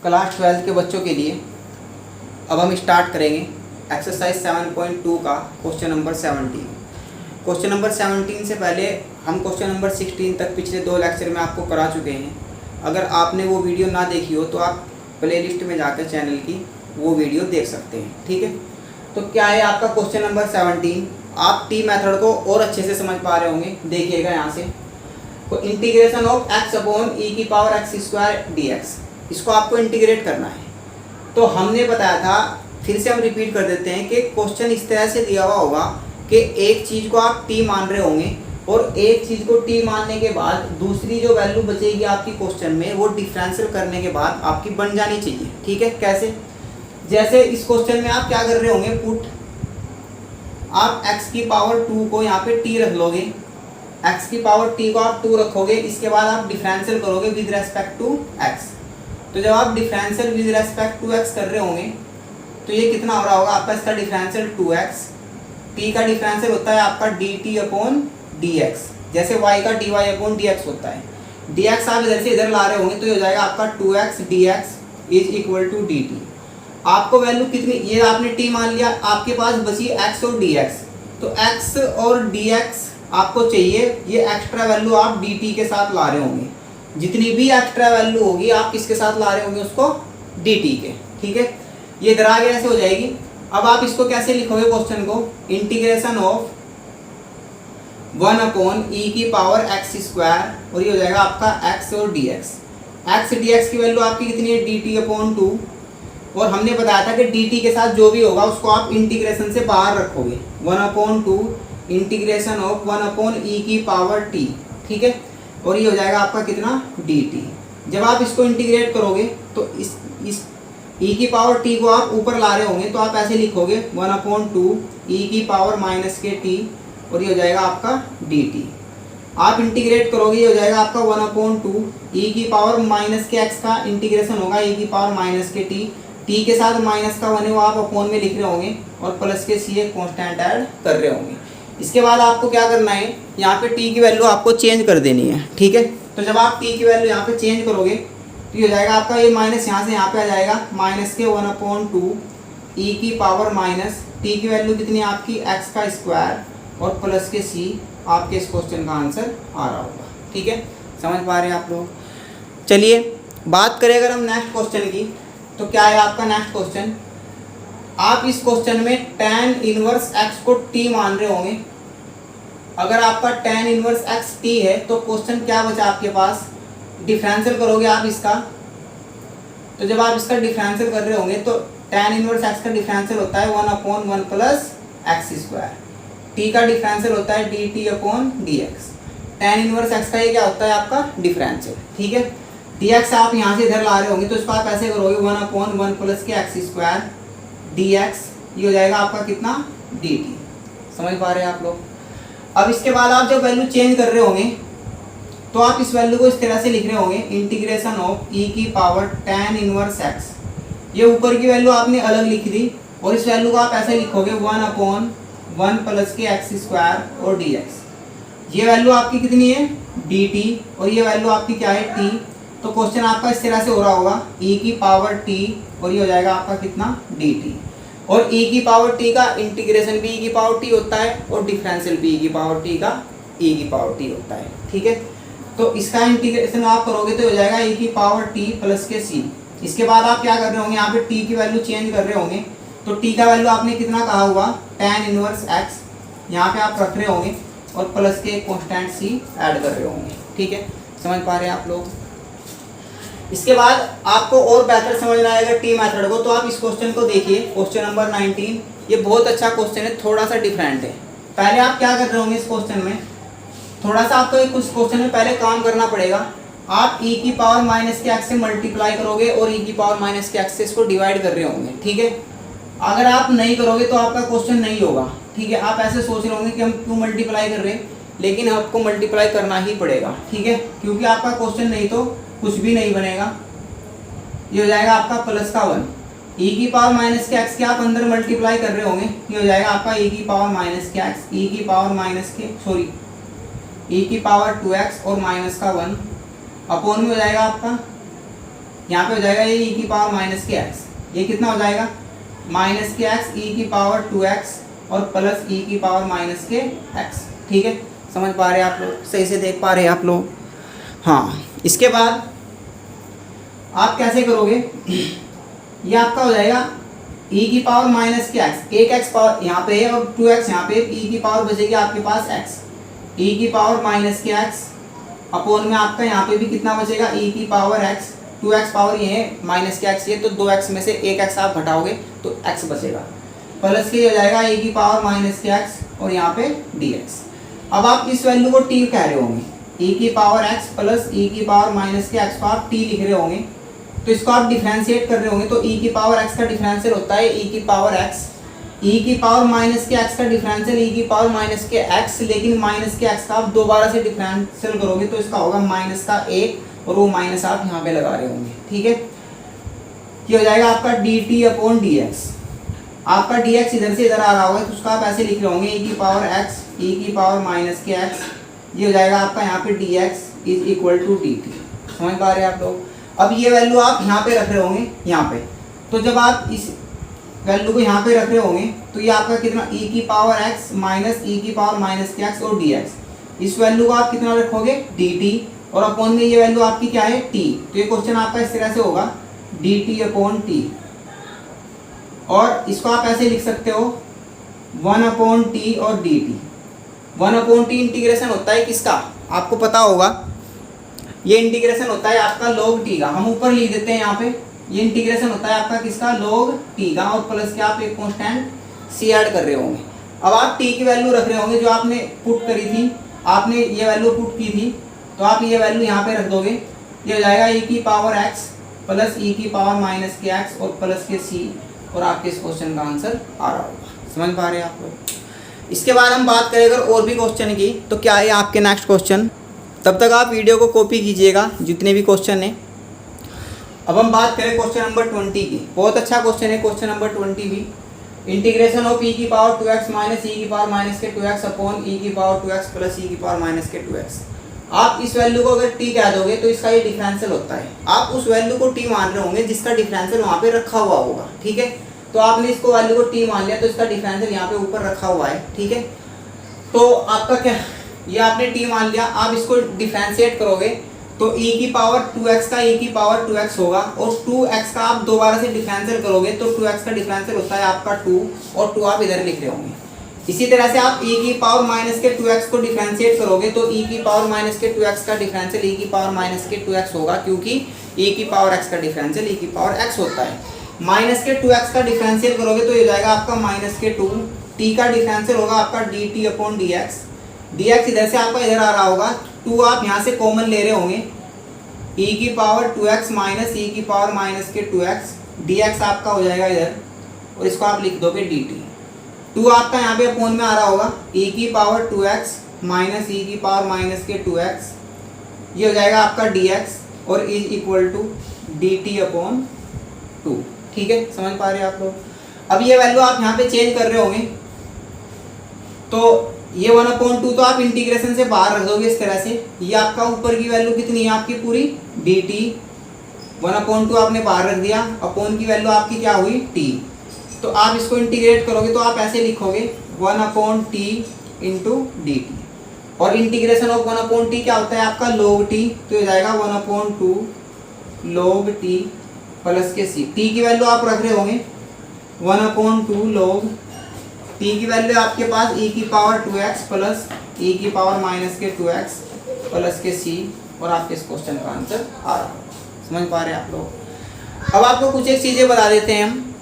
Class 12 के बच्चों के लिए अब हम स्टार्ट करेंगे एक्सरसाइज 7.2 का क्वेश्चन नंबर 17। क्वेश्चन नंबर 17 से पहले हम क्वेश्चन नंबर 16 तक पिछले 2 लेक्चर में आपको करा चुके हैं। अगर आपने वो वीडियो ना देखी हो तो आप प्लेलिस्ट में जाकर चैनल की वो वीडियो देख सकते हैं, ठीक है। तो क्या है आपका क्वेश्चन नंबर 17। आप टी मेथड को और अच्छे से समझ पा रहे होंगे, देखिएगा यहाँ से। तो इंटीग्रेशन ऑफ एक्स अपॉन ई की power x square D x, इसको आपको इंटीग्रेट करना है। तो हमने बताया था, फिर से हम रिपीट कर देते हैं कि क्वेश्चन इस तरह से दिया हुआ होगा कि एक चीज़ को आप टी मान रहे होंगे और एक चीज़ को टी मानने के बाद दूसरी जो वैल्यू बचेगी आपकी क्वेश्चन में वो डिफरेंशियल करने के बाद आपकी बन जानी चाहिए, ठीक है। कैसे? जैसे इस क्वेश्चन में आप क्या कर रहे होंगे, पुट आप x की पावर 2 को यहाँ पे t रख लोगे, x की पावर t को आप 2 रखोगे, इसके बाद आप डिफरेंशियल करोगे विद रेस्पेक्ट टू x। तो जब आप differential with respect to x कर रहे होंगे तो ये कितना हो रहा होगा आपका, इसका डिफरेंशियल 2x, t का डिफरेंशियल होता है आपका dt अपॉन dx, जैसे y का dy अपॉन dx होता है। dx आप इधर से इधर ला रहे होंगे तो ये हो जाएगा आपका 2x dx is equal to dt। आपको वैल्यू कितनी, ये आपने t मान लिया, आपके पास बची x और dx। तो x और dx आपको चाहिए, ये एक्स्ट्रा वैल्यू आप dt के साथ ला रहे होंगे। जितनी भी एक्स्ट्रा वैल्यू होगी आप किसके साथ ला रहे होंगे, उसको dt के, ठीक है। ये इधर आगे ऐसे हो जाएगी। अब आप इसको कैसे लिखोगे क्वेश्चन को, इंटीग्रेशन ऑफ 1 अपॉन ई की पावर एक्स स्क्वायर, और ये हो जाएगा आपका x और dx। x dx की वैल्यू आपकी कितनी है, dt अपॉन 2। और हमने बताया था कि dt के साथ जो भी होगा उसको आप इंटीग्रेशन से बाहर रखोगे, 1 अपॉन 2 इंटीग्रेशन ऑफ 1 अपॉन ई की पावर t, ठीक है। और ये हो जाएगा आपका कितना, dt। जब आप इसको इंटीग्रेट करोगे तो इस e की पावर t को आप ऊपर ला रहे होंगे तो आप ऐसे लिखोगे 1 अपॉन 2 e की पावर माइनस के t, और ये हो जाएगा आपका dt। आप इंटीग्रेट करोगे, ये हो जाएगा आपका 1 अपॉन 2 e की पावर माइनस के x का इंटीग्रेशन होगा e की पावर माइनस के t के साथ माइनस का 1 है वो आप अपॉन में लिख रहे होंगे और प्लस के c एक कॉन्स्टेंट ऐड कर रहे होंगे। इसके बाद आपको क्या करना है, यहाँ पे t की वैल्यू आपको चेंज कर देनी है, ठीक है। तो जब आप t की वैल्यू यहाँ पे चेंज करोगे तो ये हो जाएगा आपका, ये माइनस यहाँ से यहाँ पे आ जाएगा, माइनस के 1 अपॉन 2 ई की पावर माइनस t की वैल्यू कितनी है आपकी x का स्क्वायर और प्लस के c, आपके इस क्वेश्चन का आंसर आ रहा होगा, ठीक है। समझ पा रहे हैं आप लोग। चलिए बात करें अगर हम नेक्स्ट क्वेश्चन की, तो क्या है आपका नेक्स्ट क्वेश्चन। आप इस क्वेश्चन में tan इनवर्स x को t मान रहे होंगे। अगर आपका tan इनवर्स x t है तो क्वेश्चन क्या बचा आपके पास, डिफरेंशियल करोगे आप इसका। तो जब आप इसका डिफरेंशियल कर रहे होंगे तो tan इनवर्स x का डिफरेंशियल होता है 1 upon 1 plus x square, t का डिफरेंशियल होता है dt upon dx। tan inverse x का ये क्या होता है आपका डिफरेंशियल, ठीक है। dx आप यहाँ से इधर ला रहे होंगे तो इसको आप ऐसे करोगे 1 अपॉन 1 प्लस के एक्स स्क्वायर dx, ये हो जाएगा आपका कितना, dt। समझ पा रहे हैं आप लोग। अब इसके बाद आप जब वैल्यू चेंज कर रहे होंगे तो आप इस वैल्यू को इस तरह से लिख रहे होंगे, इंटीग्रेशन ऑफ e की पावर tan इनवर्स x। ये ऊपर की वैल्यू आपने अलग लिख दी और इस वैल्यू को आप ऐसे लिखोगे 1 अपॉन 1 प्लस के एक्स स्क्वायर और dx। ये वैल्यू आपकी कितनी है, dt, और ये वैल्यू आपकी क्या है, t। तो क्वेश्चन आपका इस तरह से हो रहा होगा e की पावर t, और ये हो जाएगा आपका कितना, dt। और e की पावर t का इंटीग्रेशन भी e की पावर t होता है और डिफरेंशियल भी e की पावर t का e की पावर t होता है, ठीक है। तो इसका इंटीग्रेशन आप करोगे तो हो जाएगा e की पावर t प्लस के c। इसके बाद आप क्या कर रहे होंगे, यहाँ पे t की वैल्यू चेंज कर रहे होंगे तो t का वैल्यू आपने कितना कहा हुआ, tan इनवर्स x, यहाँ पे आप रख रहे होंगे और प्लस के कॉन्स्टेंट c ऐड कर रहे होंगे, ठीक है। समझ पा रहे हैं आप लोग। इसके बाद आपको और बेहतर समझना आएगा टी मेथड को, तो आप इस क्वेश्चन को देखिए, क्वेश्चन नंबर 19। ये बहुत अच्छा क्वेश्चन है, थोड़ा सा डिफरेंट है। पहले आप क्या कर रहे होंगे इस क्वेश्चन में, थोड़ा सा आपको कुछ क्वेश्चन में पहले काम करना पड़ेगा। आप e की पावर माइनस के एक्स से मल्टीप्लाई करोगे और e की पावर माइनस के एक्स से इसको डिवाइड कर रहे होंगे, ठीक है। अगर आप नहीं करोगे तो आपका क्वेश्चन नहीं होगा, ठीक है। आप ऐसे सोच रहे होंगे कि हम क्यों मल्टीप्लाई कर रहे हैं, लेकिन आपको मल्टीप्लाई करना ही पड़ेगा, ठीक है, क्योंकि आपका क्वेश्चन नहीं तो कुछ भी नहीं बनेगा। ये हो जाएगा आपका प्लस का 1, e की पावर माइनस के एक्स के आप अंदर मल्टीप्लाई कर रहे होंगे, ये हो जाएगा आपका e की पावर माइनस के एक्स, e की पावर माइनस के e की पावर 2x और माइनस का 1 अपॉन में हो जाएगा आपका यहाँ पे हो जाएगा ये ई की पावर माइनस के एक्स, ये कितना हो जाएगा माइनस के एक्स ई की पावर 2x और प्लस ई की पावर माइनस के एक्स। ठीक है, समझ पा रहे हैं आप लोग, सही से देख पा रहे हैं आप लोग। हाँ, इसके बाद आप कैसे करोगे, ये आपका हो जाएगा ई की पावर माइनस के एक्स, एक एक्स पावर यहाँ पे है और 2x यहाँ पे, ई की पावर बचेगी आपके पास x, ई की पावर माइनस के एक्स अपोन में आपका यहाँ पे भी कितना बचेगा ई की पावर x, 2x पावर ये है माइनस के x, ये तो 2x में से एक x आप घटाओगे तो x बचेगा, प्लस के हो जाएगा ई की पावर माइनस के x और यहाँ पे dx। अब आप इस वैल्यू को t कह रहे होंगे, ई की पावर x प्लस ई की पावर माइनस के x को आप t लिख रहे होंगे, तो इसको आप डिफरेंशिएट कर रहे होंगे, तो e की पावर x का डिफरेंशियल होता है e की पावर x, e की पावर माइनस के x का डिफरेंशियल e की पावर माइनस के x, लेकिन माइनस के x का आप दोबारा से डिफरेंशियल करोगे तो इसका होगा माइनस का 1 और वो माइनस आप यहाँ पे लगा रहे होंगे। ठीक है, ये हो जाएगा आपका dt अपॉन dx, आपका dx इधर से इधर आ रहा होगा तो उसका आप ऐसे लिख रहे होंगे e की पावर x e की पावर माइनस के x, ये हो जाएगा आपका यहाँ पे dx is equal to dt। समझ पा रहे हैं आप लोग। अब ये वैल्यू आप यहाँ पे रख रहे होंगे यहाँ पे, तो जब आप इस वैल्यू को यहाँ पे रख रहे होंगे तो ये आपका कितना e की पावर x माइनस ई की पावर माइनस के x और dx, इस वैल्यू को आप कितना रखोगे dt और अपॉन में ये वैल्यू आपकी क्या है t, तो ये क्वेश्चन आपका इस तरह से होगा dt अपॉन t, और इसको आप ऐसे लिख सकते हो 1 अपॉन t और dt। 1 अपॉन t इंटीग्रेशन होता है किसका, आपको पता होगा, ये इंटीग्रेशन होता है आपका log t का, हम ऊपर लिख देते हैं यहाँ पे, ये इंटीग्रेशन होता है आपका किसका log t का, और प्लस के आप एक कांस्टेंट c ऐड कर रहे होंगे। अब आप t की वैल्यू रख रहे होंगे जो आपने पुट करी थी, आपने ये वैल्यू पुट की थी, तो आप ये वैल्यू यहाँ पे रख दोगे, ये हो जाएगा e की पावर x प्लस ई की पावर माइनस के x और प्लस के c, और आपके इस क्वेश्चन का आंसर आ रहा होगा। समझ पा रहे हैं आप लोग। इसके बाद हम बात करें अगर और भी क्वेश्चन की, तो क्या है आपके नेक्स्ट क्वेश्चन, तब तक आप वीडियो को कॉपी कीजिएगा जितने भी क्वेश्चन हैं। अब हम बात करें क्वेश्चन नंबर 20 की, बहुत अच्छा क्वेश्चन है क्वेश्चन नंबर 20 भी। इंटीग्रेशन ऑफ ई की पावर 2x माइनस ई की पावर माइनस के 2x अपॉन ई की पावर 2x प्लस ई की पावर माइनस के 2x। आप इस वैल्यू को अगर t कह दोगे तो इसका ये डिफरेंशियल होता है, आप उस वैल्यू को t मान रहे होंगे जिसका डिफरेंशियल वहाँ पे रखा हुआ होगा। ठीक है, तो आपने इसको वैल्यू को t मान लिया तो इसका डिफरेंशियल यहाँ पे ऊपर रखा हुआ है। ठीक है, तो आपका क्या, ये आपने t मान लिया, आप इसको डिफरेंशिएट करोगे तो e की पावर 2x का e की पावर 2x होगा, और 2x का आप दोबारा से डिफरेंशियल करोगे तो 2x का डिफरेंशियल होता है आपका 2, और 2 आप इधर लिख रहे होंगे। इसी तरह से आप e की पावर माइनस के 2x को डिफरेंशिएट करोगे तो e की पावर माइनस के 2x का डिफरेंशियल e की पावर माइनस के 2x होगा, क्योंकि e की पावर x का डिफरेंशियल e की पावर x होता है। माइनस के 2x का डिफरेंशियल करोगे तो ये जाएगा आपका माइनस के 2, t का डिफरेंशियल होगा आपका dt अपॉन dx, dx इधर से आपका इधर आ रहा होगा, 2 आप यहाँ से कॉमन ले रहे होंगे, e की पावर 2x माइनस ई की पावर माइनस के 2x, dx आपका हो जाएगा इधर, और इसको आप लिख दोगे dt। 2 आपका यहाँ पे अपॉन में आ रहा होगा, e की पावर 2x माइनस ई की पावर माइनस के 2x, ये हो जाएगा आपका dx और is equal to dt upon 2। ठीक है, समझ पा रहे हैं आप लोग। अब ये वैल्यू आप यहाँ पे चेंज कर रहे होंगे, तो ये 1/2 तो आप इंटीग्रेशन से बाहर रख दोगे इस तरह से, ये आपका ऊपर की वैल्यू कितनी है आपकी पूरी dt, 1/2 आपने बाहर रख दिया, अपॉन की वैल्यू आपकी क्या हुई t, तो आप इसको इंटीग्रेट करोगे तो आप ऐसे लिखोगे 1/t इंटू dt, और इंटीग्रेशन ऑफ 1/t क्या होता है आपका log t, तो ये जाएगा 1/2 log t प्लस के c, t की वैल्यू आप रख रहे होंगे 1/2 log t की वैल्यू आपके पास e की पावर 2x प्लस e की पावर माइनस के 2x प्लस के c, और आपके इस क्वेश्चन का आंसर आ रहा है। समझ पा रहे हैं आप लोग। अब आपको कुछ एक चीज़ें बता देते हैं हम,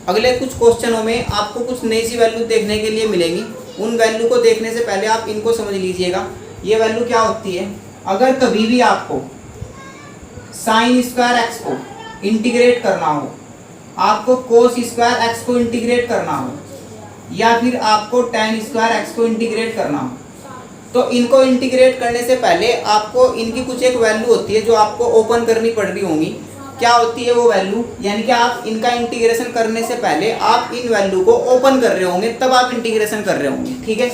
अगले कुछ क्वेश्चनों में आपको कुछ नई सी वैल्यू देखने के लिए मिलेंगी, उन वैल्यू को देखने से पहले आप इनको समझ लीजिएगा। ये वैल्यू क्या होती है, अगर कभी भी आपको साइन स्क्वायर एक्स को इंटीग्रेट करना हो, आपको कोस स्क्वायर एक्स को इंटीग्रेट करना हो, या फिर आपको tan स्क्वायर एक्स को इंटीग्रेट करना हो, तो इनको इंटीग्रेट करने से पहले आपको इनकी कुछ एक वैल्यू होती है जो आपको ओपन करनी पड़ रही होंगी। क्या होती है वो वैल्यू, यानी कि आप इनका इंटीग्रेशन करने से पहले आप इन वैल्यू को ओपन कर रहे होंगे, तब आप इंटीग्रेशन कर रहे होंगे। ठीक है,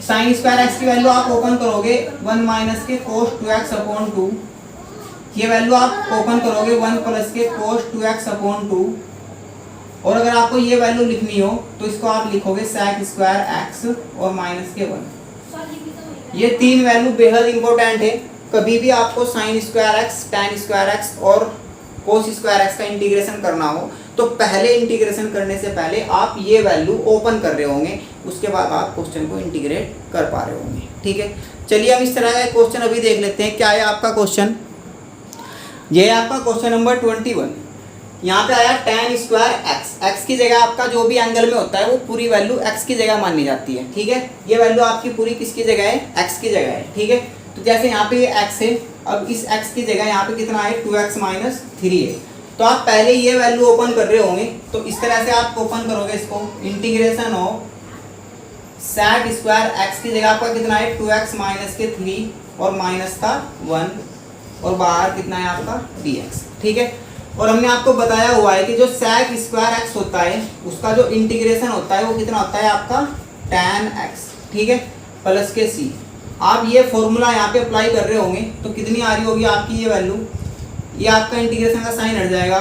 साइन स्क्वायर एक्स की वैल्यू आप ओपन करोगे 1 माइनस के कोस 2x अपॉन 2, ये वैल्यू आप ओपन करोगे 1 प्लस के cos 2x अपॉन 2, और अगर आपको ये वैल्यू लिखनी हो तो इसको आप लिखोगे sec स्क्वायर x और माइनस के 1। ये तीन वैल्यू बेहद इंपॉर्टेंट है। कभी भी आपको sin square x, tan square x और cos स्क्वायर x का इंटीग्रेशन करना हो तो पहले इंटीग्रेशन करने से पहले आप ये वैल्यू ओपन कर रहे होंगे, उसके बाद आप क्वेश्चन को इंटीग्रेट कर पा रहे होंगे। ठीक है, चलिए हम इस तरह का क्वेश्चन अभी देख लेते हैं। क्या है आपका क्वेश्चन? ये है आपका क्वेश्चन नंबर 21। यहाँ पे आया tan स्क्वायर x की जगह आपका जो भी एंगल में होता है वो पूरी वैल्यू x की जगह मानी जाती है। ठीक है, ये वैल्यू आपकी पूरी किसकी जगह है? x की जगह है। ठीक है, तो जैसे यहाँ पे x है, अब इस x की जगह यहाँ पे कितना है? 2x माइनस 3 है। तो आप पहले ये वैल्यू ओपन कर रहे होंगे, तो इस तरह से आप ओपन करोगे इसको, integration of sec square x की जगह आपका कितना है? 2x माइनस के 3 और माइनस का 1 और बाहर कितना है आपका? dx। ठीक है, और हमने आपको बताया हुआ है कि जो sec स्क्वायर x होता है उसका जो इंटीग्रेशन होता है वो कितना होता है आपका? tan x। ठीक है, प्लस के c। आप ये फॉर्मूला यहाँ पे अप्लाई कर रहे होंगे तो कितनी आ रही होगी आपकी ये वैल्यू? ये आपका इंटीग्रेशन का साइन हट जाएगा,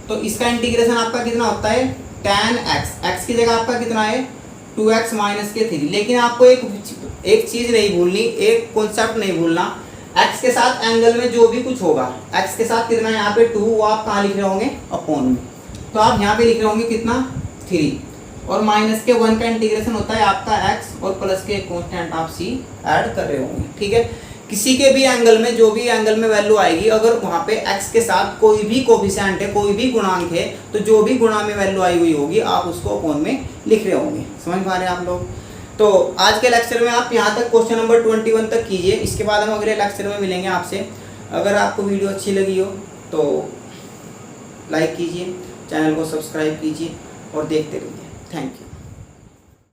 तो इसका इंटीग्रेशन आपका कितना होता है? tan x। x की जगह आपका कितना है? 2x माइनस के 3। लेकिन आपको एक चीज़ नहीं भूलनी, एक कॉन्सेप्ट नहीं भूलना, x के साथ एंगल में जो भी कुछ होगा, x के साथ कितना यहाँ पे 2, वो आप कहाँ लिख रहे होंगे? अपॉन में। तो आप यहाँ पे लिख रहे होंगे कितना? 3, और माइनस के 1 का इंटीग्रेशन होता है आपका x, और प्लस के कॉन्स्टेंट आप c ऐड कर रहे होंगे। ठीक है, किसी के भी एंगल में जो भी एंगल में वैल्यू आएगी, अगर वहाँ पे x के साथ कोई भी कोफिशिएंट है, कोई भी गुणांक है, तो जो भी गुणा में वैल्यू आई हुई होगी आप उसको अपॉन में लिख रहे होंगे। समझ पा रहे हैं आप लोग? तो आज के लेक्चर में आप यहाँ तक क्वेश्चन नंबर 21 तक कीजिए। इसके बाद हम अगले लेक्चर में मिलेंगे आपसे। अगर आपको वीडियो अच्छी लगी हो तो लाइक कीजिए, चैनल को सब्सक्राइब कीजिए और देखते रहिए। Thank you.